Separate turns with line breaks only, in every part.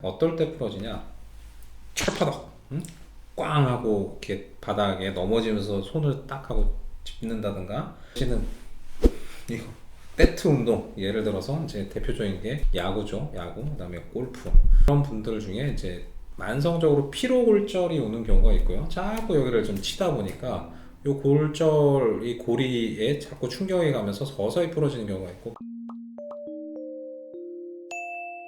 어떨 때 부러지냐? 철퍼덕, 응? 꽝 하고 이렇게 바닥에 넘어지면서 손을 딱 하고 짚는다든가. 사실은 이거 배트 운동, 예를 들어서 이제 대표적인 게 야구죠. 야구, 그다음에 골프. 그런 분들 중에 이제 만성적으로 피로골절이 오는 경우가 있고요. 자꾸 여기를 좀 치다 보니까 요 골절, 이 고리에 자꾸 충격이 가면서 서서히 부러지는 경우가 있고.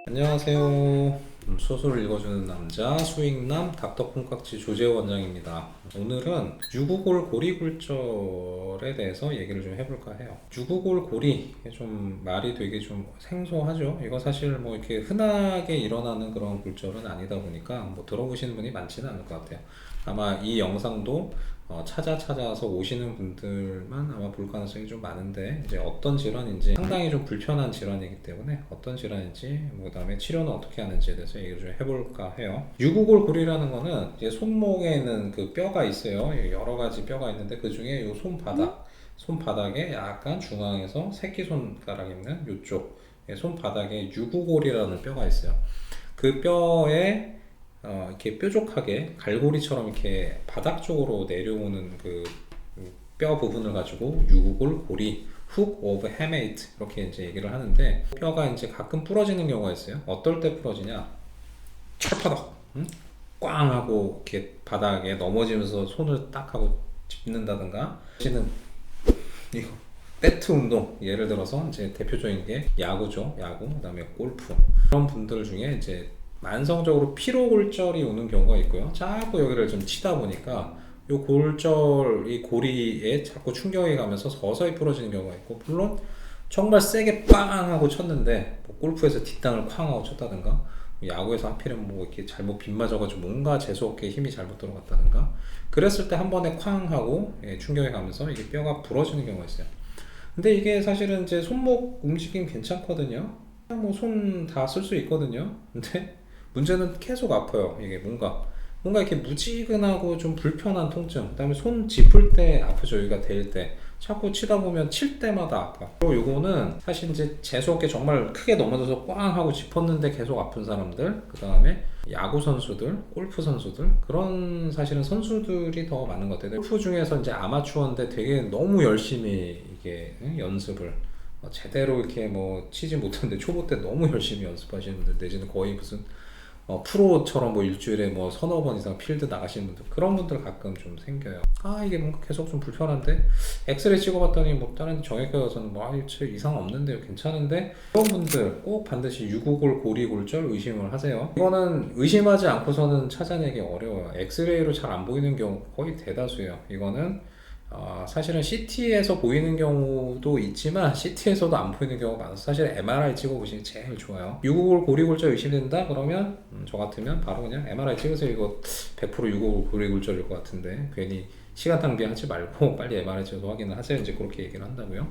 안녕하세요. 소설을 읽어주는 남자 수익남 닥터 콩깍지 조재호 원장입니다. 오늘은 유구골 고리골절에 대해서 얘기를 좀 해볼까 해요. 유구골 고리, 좀 말이 되게 좀 생소하죠. 이거 사실 뭐 이렇게 흔하게 일어나는 그런 골절은 아니다 보니까 뭐 들어보시는 분이 많지는 않을 것 같아요. 아마 이 영상도 찾아서 오시는 분들만 아마 볼 가능성이 좀 많은데, 이제 어떤 질환인지, 상당히 좀 불편한 질환이기 때문에 어떤 질환인지, 뭐 그다음에 치료는 어떻게 하는지에 대해서 얘기를 좀 해볼까 해요. 유구골골이라는 거는 이제 손목에 있는 그 뼈가 있어요. 여러 가지 뼈가 있는데 그 중에 요 손바닥에 약간 중앙에서 새끼손가락 있는 요쪽 손바닥에 유구골이라는 뼈가 있어요. 그 뼈에 이렇게 뾰족하게 갈고리처럼 이렇게 바닥 쪽으로 내려오는 그 뼈 부분을 가지고 유구골 고리, 훅 오브 헤메이트 이렇게 이제 얘기를 하는데, 뼈가 이제 가끔 부러지는 경우가 있어요. 어떨 때 부러지냐? 철퍼덕, 응? 꽝 하고 이렇게 바닥에 넘어지면서 손을 딱 하고 짚는다든가. 사실은 이거 배트 운동, 예를 들어서 이제 대표적인 게 야구죠. 야구, 그다음에 골프. 그런 분들 중에 이제 만성적으로 피로골절이 오는 경우가 있고요. 자꾸 여기를 좀 치다 보니까 요 골절, 이 고리에 자꾸 충격이 가면서 서서히 부러지는 경우가 있고, 물론 정말 세게 빵 하고 쳤는데, 뭐 골프에서 뒷땅을 쾅 하고 쳤다든가, 야구에서 하필이면 뭐 이렇게 잘못 빗 맞아가지고 뭔가 재수없게 힘이 잘못 들어갔다든가, 그랬을 때 한 번에 쾅 하고 충격이 가면서 이게 뼈가 부러지는 경우가 있어요. 근데 이게 사실은 이제 손목 움직임 괜찮거든요. 뭐 손 다 쓸 수 있거든요. 근데 문제는 계속 아파요. 이게 뭔가 이렇게 무지근하고 좀 불편한 통증. 그다음에 손 짚을 때 아프죠. 여기가 댈 때. 자꾸 치다 보면 칠 때마다 아파. 그리고 요거는 사실 이제 재수없게 정말 크게 넘어져서 꽝 하고 짚었는데 계속 아픈 사람들, 그 다음에 야구 선수들, 골프 선수들, 그런 사실은 선수들이 더 많은 것 같아요. 골프 중에서 이제 아마추어인데 되게 너무 열심히 이게 연습을 제대로 이렇게 뭐 치지 못하는데 초보 때 너무 열심히 연습하시는 분들, 내지는 거의 무슨 프로처럼 뭐 일주일에 뭐 서너 번 이상 필드 나가시는 분들, 그런 분들 가끔 좀 생겨요. 아, 이게 뭔가 계속 좀 불편한데, 엑스레이 찍어봤더니 뭐 다른 정형외과 가서는 뭐 이상 없는데요, 괜찮은데, 그런 분들 꼭 반드시 유구골 고리골절 의심을 하세요. 이거는 의심하지 않고서는 찾아내기 어려워요. 엑스레이로 잘 안 보이는 경우 거의 대다수예요. 이거는 사실은 CT에서 보이는 경우도 있지만 CT에서도 안 보이는 경우가 많아서 사실 MRI 찍어보시는 게 제일 좋아요. 유구골 고리골절 의심된다 그러면 저 같으면 바로 그냥 MRI 찍으세요. 이거 100% 유구골 고리골절일 것 같은데 괜히 시간 낭비하지 말고 빨리 MRI 찍어서 확인을 하세요. 이제 그렇게 얘기를 한다고요.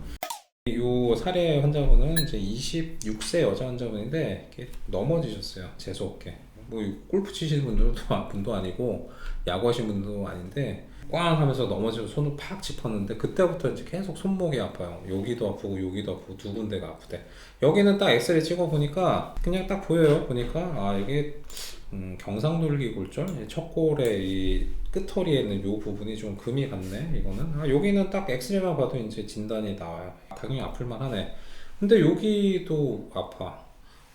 이 사례 환자분은 이제 26세 여자 환자분인데 이렇게 넘어지셨어요. 재수없게. 뭐 골프 치시는 분도 아니고 야구 하시는 분도 아닌데 꽝 하면서 넘어지고 손을 팍 짚었는데, 그때부터 이제 계속 손목이 아파요. 여기도 아프고 여기도 아프고 두 군데가 아프대. 여기는 딱 엑스레이 찍어 보니까 그냥 딱 보여요. 보니까 이게 경상돌기 골절, 척골의 이 끝허리에 있는 요 부분이 좀 금이 갔네. 이거는 여기는 딱 엑스레이만 봐도 이제 진단이 나와요. 당연히 아플만 하네. 근데 여기도 아파.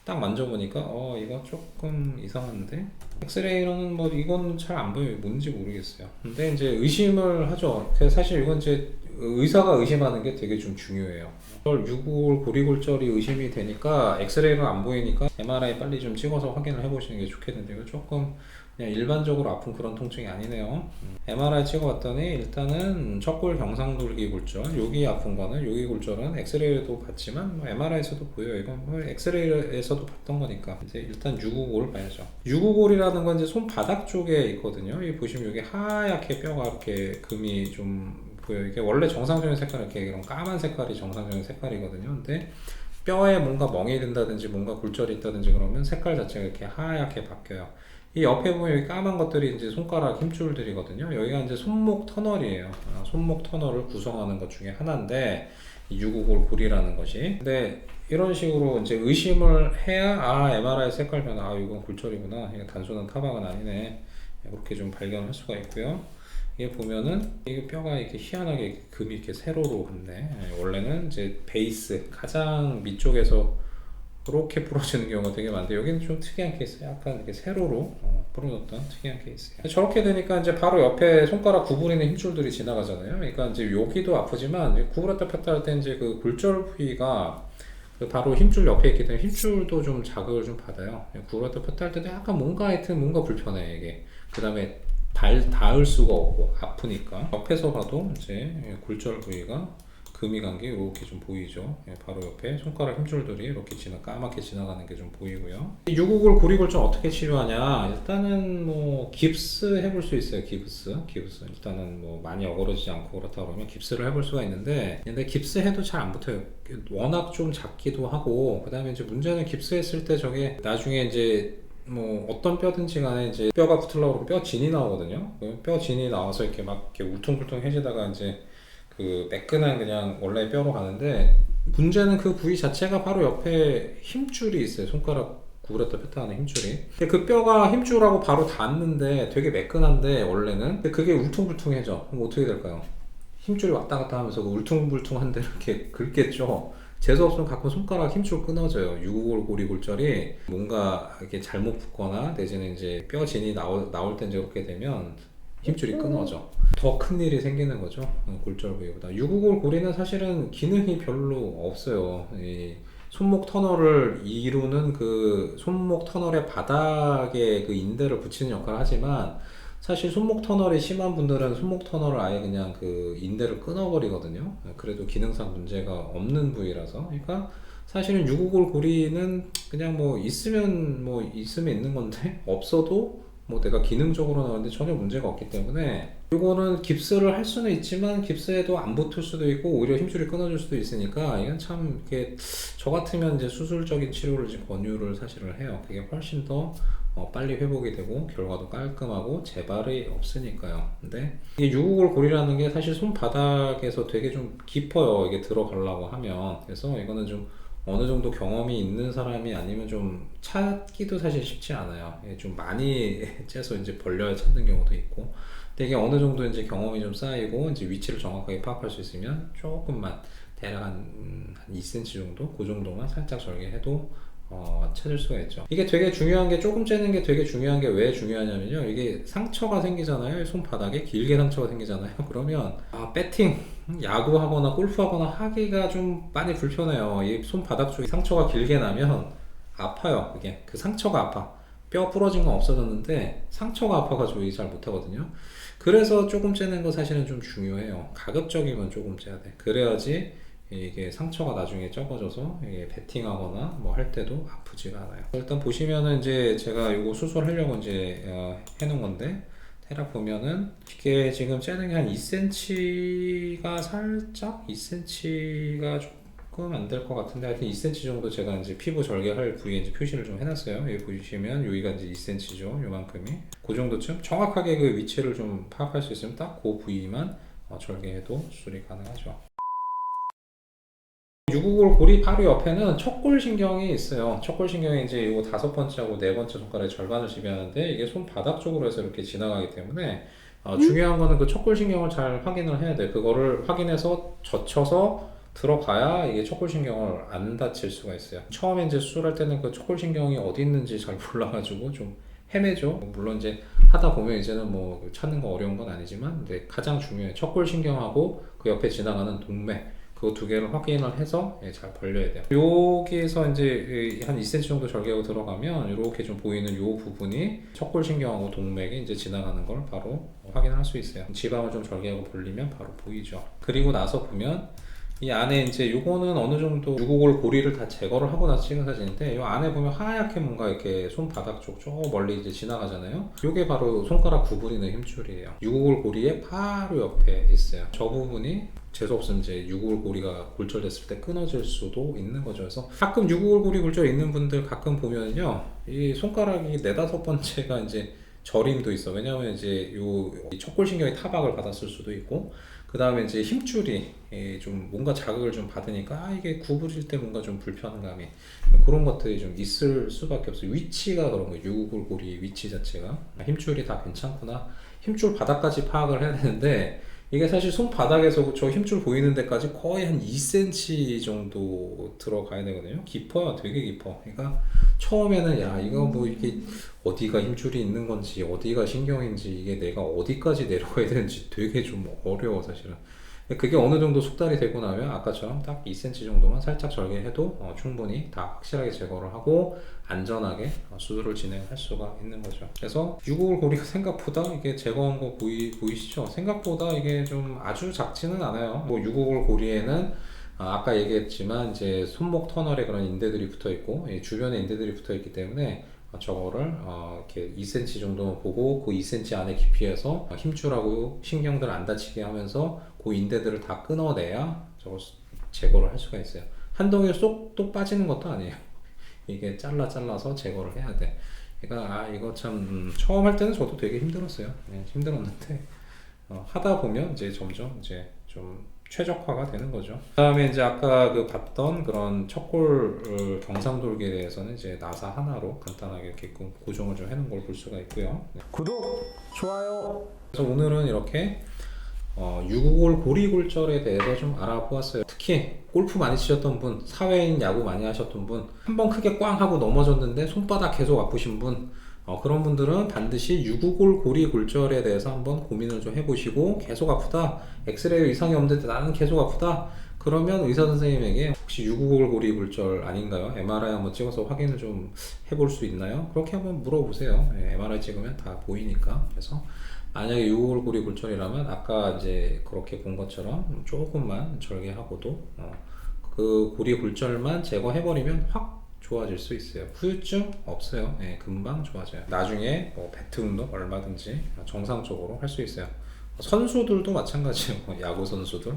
딱 만져보니까 이거 조금 이상한데, 엑스레이로는 뭐 이건 잘 안 보여요. 뭔지 모르겠어요. 근데 이제 의심을 하죠. 사실 이건 이제 의사가 의심하는 게 되게 좀 중요해요. 유골 고리골절이 의심이 되니까 엑스레이가 안 보이니까 MRI 빨리 좀 찍어서 확인을 해보시는 게 좋겠는데, 이거 조금 그냥 일반적으로 아픈 그런 통증이 아니네요. MRI 찍어봤더니 일단은 척골 경상돌기 골절, 여기 아픈 거는, 여기 골절은 엑스레이도 봤지만 뭐 MRI에서도 보여요. 이건 뭐 엑스레이에서도 봤던 거니까 이제 일단 유구골을 봐야죠. 유구골이라는 건 이제 손바닥 쪽에 있거든요. 여기 보시면 여기 하얗게 뼈가 이렇게 금이 좀 보여요. 이게 원래 정상적인 색깔, 이렇게 이런 까만 색깔이 정상적인 색깔이거든요. 근데 뼈에 뭔가 멍이 든다든지 뭔가 골절이 있다든지 그러면 색깔 자체가 이렇게 하얗게 바뀌어요. 이 옆에 보면 여기 까만 것들이 이제 손가락 힘줄들이거든요. 여기가 이제 손목 터널이에요. 손목 터널을 구성하는 것 중에 하나인데, 이 유구골 골이라는 것이. 근데 이런 식으로 이제 의심을 해야 MRI 색깔 변화, 이건 골절이구나, 이게 단순한 타박은 아니네, 그렇게 좀 발견할 수가 있고요. 이게 보면은 이게 뼈가 이렇게 희한하게 금이 이렇게 세로로 갔네. 원래는 이제 베이스 가장 밑쪽에서 이렇게 부러지는 경우가 되게 많은데, 여기는 좀 특이한 케이스, 약간 이렇게 세로로 부러졌던 특이한 케이스예요. 저렇게 되니까 이제 바로 옆에 손가락 구부리는 힘줄들이 지나가잖아요. 그러니까 이제 여기도 아프지만 구부렸다 폈다 할 때 이제 그 골절 부위가 그 바로 힘줄 옆에 있기 때문에 힘줄도 좀 자극을 좀 받아요. 구부렸다 폈다 할 때도 약간 뭔가 하여튼 뭔가 불편해 이게. 그 다음에 닿을 수가 없고 아프니까. 옆에서 봐도 이제 골절 부위가 금이 간 게 이렇게 좀 보이죠. 바로 옆에 손가락 힘줄들이 이렇게 까맣게 지나가는 게 좀 보이고요. 유구골 고리골절 어떻게 치료하냐? 일단은 뭐 깁스 해볼 수 있어요. 깁스 일단은 뭐 많이 어그러지지 않고 그렇다 그러면 깁스를 해볼 수가 있는데, 근데 깁스 해도 잘 안 붙어요. 워낙 좀 작기도 하고, 그 다음에 이제 문제는 깁스 했을 때 저게 나중에 이제 뭐 어떤 뼈든지 간에 이제 뼈가 붙으려고 뼈 진이 나오거든요. 뼈 진이 나와서 이렇게 막 이렇게 울퉁불퉁해지다가 이제 그 매끈한 그냥 원래 뼈로 가는데, 문제는 그 부위 자체가 바로 옆에 힘줄이 있어요. 손가락 구부렸다 폈다 하는 힘줄이. 근데 그 뼈가 힘줄하고 바로 닿는데 되게 매끈한데 원래는, 근데 그게 울퉁불퉁해져. 그럼 어떻게 될까요? 힘줄이 왔다 갔다 하면서 그 울퉁불퉁한데 이렇게 긁겠죠. 재수없으면 가끔 손가락 힘줄 끊어져요. 유구골 고리골절이 뭔가 이렇게 잘못 붙거나 내지는 이제 뼈 진이 나올 때 이제 그렇게 되면 힘줄이 끊어져. 더 큰 일이 생기는 거죠. 골절 부위보다. 유구골 고리는 사실은 기능이 별로 없어요. 이 손목 터널을 이루는 그 손목 터널의 바닥에 그 인대를 붙이는 역할을 하지만, 사실 손목 터널이 심한 분들은 손목 터널을 아예 그냥 그 인대를 끊어버리거든요. 그래도 기능상 문제가 없는 부위라서. 그러니까 사실은 유구골 고리는 그냥 뭐 있으면 있는 건데, 없어도 뭐 내가 기능적으로 나오는데 전혀 문제가 없기 때문에, 이거는 깁스를 할 수는 있지만 깁스에도 안 붙을 수도 있고 오히려 힘줄이 끊어질 수도 있으니까, 이건 참 이렇게 저 같으면 이제 수술적인 치료를 이제 권유를 사실을 해요. 그게 훨씬 더 빨리 회복이 되고 결과도 깔끔하고 재발이 없으니까요. 근데 이게 유구골 골이라는 게 사실 손바닥에서 되게 좀 깊어요. 이게 들어가려고 하면. 그래서 이거는 좀 어느 정도 경험이 있는 사람이 아니면 좀 찾기도 사실 쉽지 않아요. 좀 많이 째서 이제 벌려야 찾는 경우도 있고. 근데 이게 어느 정도 이제 경험이 좀 쌓이고 이제 위치를 정확하게 파악할 수 있으면 조금만, 대략 한 2cm 정도, 그 정도만 살짝 절개해도 찾을 수가 있죠. 이게 되게 중요한 게, 조금 째는 게 되게 중요한 게 왜 중요하냐면요, 이게 상처가 생기잖아요. 손바닥에 길게 상처가 생기잖아요. 그러면 배팅, 야구하거나 골프하거나 하기가 좀 많이 불편해요. 이 손바닥 쪽에 상처가 길게 나면 아파요. 그게 그 상처가 아파. 뼈 부러진 건 없어졌는데 상처가 아파가지고 이게 잘 못하거든요. 그래서 조금 째는 거 사실은 좀 중요해요. 가급적이면 조금 째야 돼. 그래야지 이게 상처가 나중에 적어져서 이게 베팅하거나 뭐 할 때도 아프지가 않아요. 일단 보시면은 이제 제가 이거 수술하려고 이제 해놓은 건데, 대략 보면은 이게 지금 째는 게 한 2cm가 살짝, 2cm가 조금 안 될 것 같은데, 하여튼 2cm 정도 제가 이제 피부 절개할 부위에 이제 표시를 좀 해놨어요. 여기 보시면 여기가 이제 2cm죠. 요만큼이. 그 정도쯤 정확하게 그 위치를 좀 파악할 수 있으면 딱 그 부위만 절개해도 수술이 가능하죠. 유구골 고리 바로 옆에는 척골신경이 있어요. 척골신경이 이제 요 5번째하고 4번째 손가락의 절반을 지배하는데, 이게 손바닥 쪽으로 해서 이렇게 지나가기 때문에 중요한 거는 그 척골신경을 잘 확인을 해야 돼. 그거를 확인해서 젖혀서 들어가야 이게 척골신경을 안 다칠 수가 있어요. 처음에 이제 수술할 때는 그 척골신경이 어디 있는지 잘 몰라가지고 좀 헤매죠. 물론 이제 하다 보면 이제는 뭐 찾는 거 어려운 건 아니지만, 근데 가장 중요해. 척골신경하고 그 옆에 지나가는 동맥, 그 두 개를 확인을 해서 잘 벌려야 돼요. 여기에서 이제 한 2cm 정도 절개하고 들어가면 이렇게 좀 보이는 이 부분이 척골신경하고 동맥이 이제 지나가는 걸 바로 확인할 수 있어요. 지방을 좀 절개하고 벌리면 바로 보이죠. 그리고 나서 보면 이 안에 이제 요거는 어느 정도 유구골 고리를 다 제거를 하고 나서 찍은 사진인데, 이 안에 보면 하얗게 뭔가 이렇게 손바닥 쪽 저 멀리 이제 지나가잖아요. 요게 바로 손가락 구부리는 힘줄이에요. 유구골 고리의 바로 옆에 있어요. 저 부분이 재수없으면 이제 유구골 고리가 골절됐을 때 끊어질 수도 있는 거죠. 그래서 가끔 유구골 고리 골절 있는 분들 가끔 보면요, 이 손가락이 4-5번째가 이제 저림도 있어. 왜냐하면 이제 이 척골신경이 타박을 받았을 수도 있고, 그 그 다음에 이제 힘줄이 좀 뭔가 자극을 좀 받으니까 이게 구부릴 때 뭔가 좀 불편감이 그런 것들이 좀 있을 수밖에 없어요. 위치가 그런 거예요. 유골고리 위치 자체가 힘줄이 다 괜찮구나. 힘줄 바닥까지 파악을 해야 되는데 이게 사실 손바닥에서 저 힘줄 보이는 데까지 거의 한 2cm 정도 들어가야 되거든요. 깊어요. 되게 깊어. 그러니까 처음에는 야 이거 뭐 이게 어디가 힘줄이 있는 건지 어디가 신경인지 이게 내가 어디까지 내려가야 되는지 되게 좀 어려워 사실은. 그게 어느 정도 숙달이 되고 나면 아까처럼 딱 2cm 정도만 살짝 절개해도 충분히 다 확실하게 제거를 하고 안전하게 수술을 진행할 수가 있는 거죠. 그래서 유골 고리가 생각보다 이게 제거한 거 보이시죠? 생각보다 이게 좀 아주 작지는 않아요. 뭐 유골 고리에는 아까 얘기했지만 이제 손목 터널에 그런 인대들이 붙어 있고 주변에 인대들이 붙어 있기 때문에 저거를 이렇게 2cm 정도 보고 그 2cm 안에 깊이에서 힘줄하고 신경들 안 다치게 하면서 그 인대들을 다 끊어내야 저걸 제거를 할 수가 있어요. 한 덩이에 쏙 또 빠지는 것도 아니에요. 이게 잘라서 제거를 해야 돼. 그러니까 이거 참 처음 할 때는 저도 되게 힘들었어요. 힘들었는데 하다 보면 이제 점점 이제 좀 최적화가 되는 거죠. 그다음에 이제 아까 그 봤던 그런 척골 경상돌기에 대해서는 이제 나사 하나로 간단하게 이렇게 고정을 좀 해놓은 걸 볼 수가 있고요.
구독, 좋아요.
그래서 오늘은 이렇게 유골 고리골절에 대해서 좀 알아보았어요. 특히 골프 많이 치셨던 분, 사회인 야구 많이 하셨던 분, 한번 크게 꽝 하고 넘어졌는데 손바닥 계속 아프신 분, 그런 분들은 반드시 유구골 고리골절에 대해서 한번 고민을 좀 해보시고 계속 아프다, 엑스레이 이상이 없는데 나는 계속 아프다, 그러면 의사 선생님에게 혹시 유구골 고리골절 아닌가요? MRI 한번 찍어서 확인을 좀 해볼 수 있나요? 그렇게 한번 물어보세요. MRI 찍으면 다 보이니까. 그래서 만약에 유골 고리골절이라면 아까 이제 그렇게 본 것처럼 조금만 절개하고도 그 고리골절만 제거해버리면 확 좋아질 수 있어요. 후유증 없어요. 금방 좋아져요. 나중에 배트 운동 얼마든지 정상적으로 할 수 있어요. 선수들도 마찬가지예요. 야구 선수들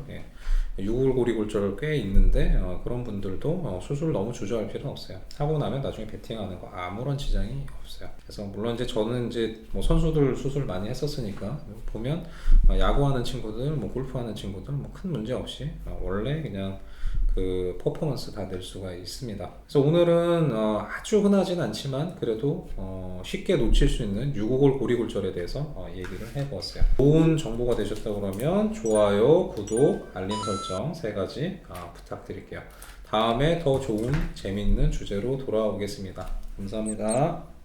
유골고리골절 꽤 있는데 그런 분들도 수술 너무 주저할 필요는 없어요. 하고 나면 나중에 배팅하는 거 아무런 지장이 없어요. 그래서 물론 이제 저는 이제 뭐 선수들 수술 많이 했었으니까 보면 야구하는 친구들, 뭐 골프하는 친구들 뭐 큰 문제 없이 원래 그냥 그 퍼포먼스 다 낼 수가 있습니다. 그래서 오늘은 아주 흔하진 않지만 그래도 쉽게 놓칠 수 있는 유골 고리골절에 대해서 얘기를 해보았어요. 좋은 정보가 되셨다고 그러면 좋아요, 구독, 알림 설정 3가지 부탁드릴게요. 다음에 더 좋은 재미있는 주제로 돌아오겠습니다. 감사합니다.